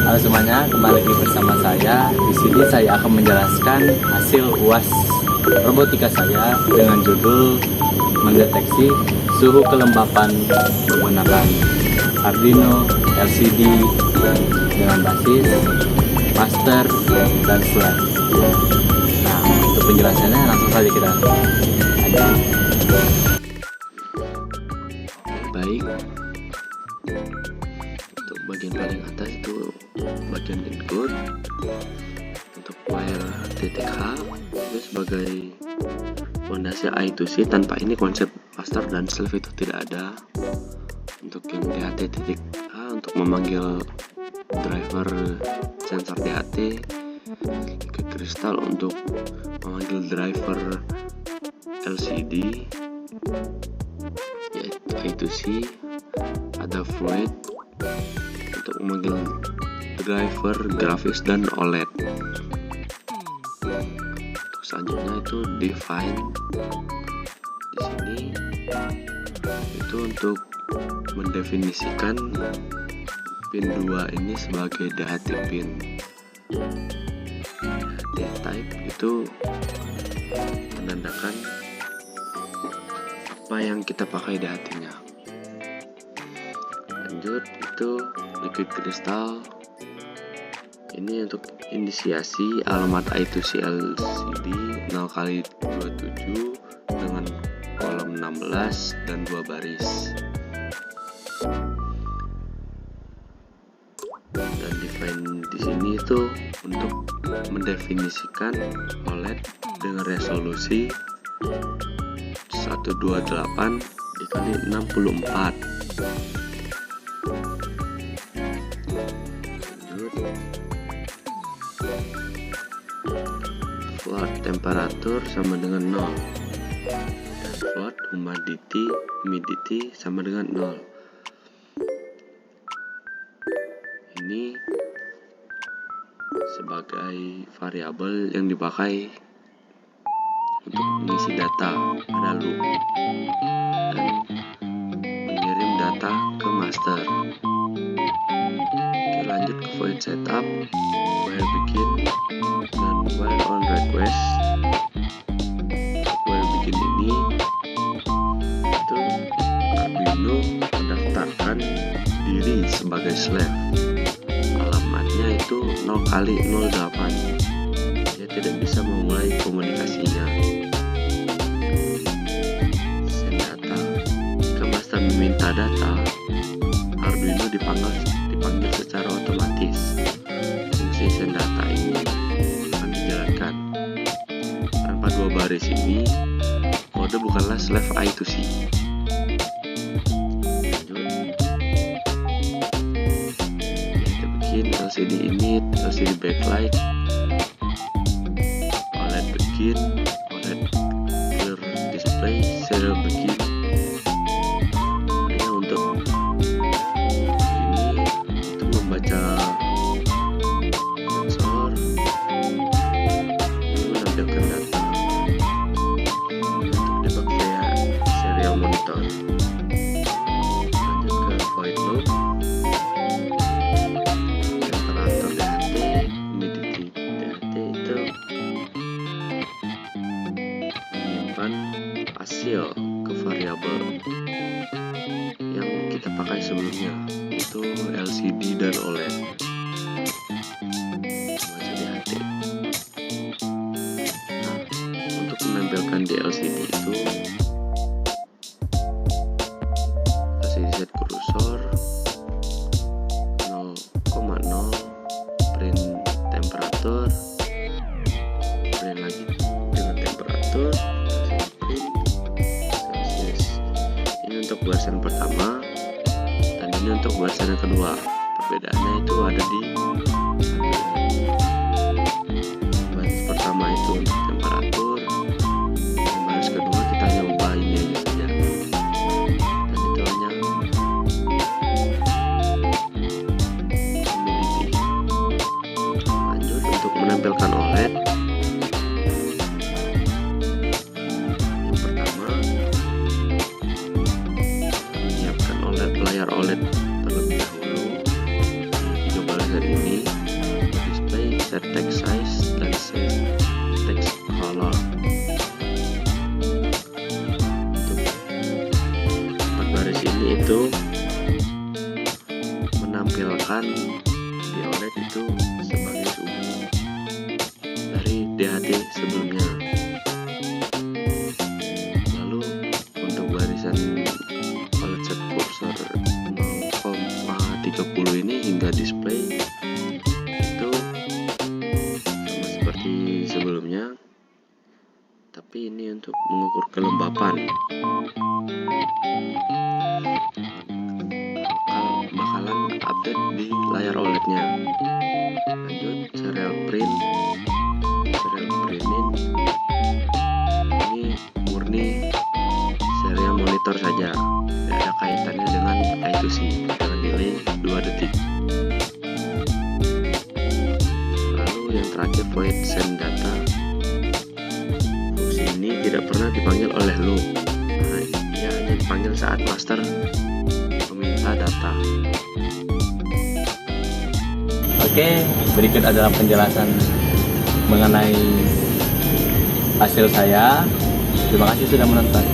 Halo semuanya, kembali lagi bersama saya. Di sini saya akan menjelaskan hasil UAS robotika saya dengan judul mendeteksi suhu kelembapan menggunakan Arduino LCD dengan basis master dan slave. Nah, untuk penjelasannya langsung saja kita lanjut. Baik, untuk bagian paling atas itu bagian input. Untuk wire titik H itu sebagai fondasi I2C. Tanpa ini konsep master dan slave itu tidak ada. Untuk yang DHT titik H untuk memanggil driver sensor DHT, ke kristal untuk memanggil driver LCD yaitu I2C. Ada fluid untuk memanggil driver grafis dan OLED. Untuk selanjutnya itu define. Di sini itu untuk mendefinisikan pin 2 ini sebagai DHT pin. DHT type itu menandakan apa yang kita pakai DHT-nya. Lanjut itu liquid crystal. Ini untuk inisiasi alamat I2C LCD 0x27 dengan kolom 16 dan 2 baris. Dan define di sini itu untuk mendefinisikan OLED dengan resolusi 128 dikali 64. Float temperatur sama dengan 0 dan float humidity sama dengan 0. Ini sebagai variabel yang dipakai untuk mengisi data pada loop dan mengirim data ke master. Oke, lanjut ke void setup, while begin dan while on request. While begin ini itu Arduino mendaftarkan diri sebagai slave. Alamatnya itu 0x08. Dia tidak bisa memulai komunikasinya. Send data. Jika master meminta data, Arduino dipanggil secara otomatis. Fungsi send data ini akan dijalankan. Tanpa 2 baris ini, mode bukanlah slave I2C. LCD init, LCD backlight, OLED begin, OLED clear display, serial begin. Hanya untuk ini untuk membaca sensor, ini menampilkan data untuk debug via serial monitor. Lanjut ke void loop. Hasil ke variabel yang kita pakai sebelumnya, itu LCD dan OLED. Baca DHT. Nah, untuk menampilkan di LCD itu LCD set kursor 0,0, print temperatur, print lagi dengan temperatur. Untuk barisan pertama dan ini untuk barisan yang kedua. Perbedaannya itu ada di satu ini. Baris pertama itu untuk temperatur, dan baris kedua kita hanya ubah ini aja saja. Dan itu hanya humidity. Lanjut untuk menampilkan OLED. Layar OLED terlebih dahulu, hijau bagian ini display set text size dan set text color. Untuk 4 baris ini itu menampilkan di OLED itu sebagai suhu dari DHT sebelumnya. Lalu untuk barisan OLED set cursor 0,30 ini hingga display itu sama seperti sebelumnya, tapi ini untuk mengukur kelembapan. Bakalan update di layar OLED-nya. Lanjut serial print ini murni serial monitor saja, tidak ada kaitannya dengan I2C dengan delay 2 detik. Lalu yang terakhir void send data, fungsi ini tidak pernah dipanggil oleh loop. Ia hanya dipanggil saat master meminta data. Oke, berikut adalah penjelasan mengenai hasil saya. Terima kasih sudah menonton.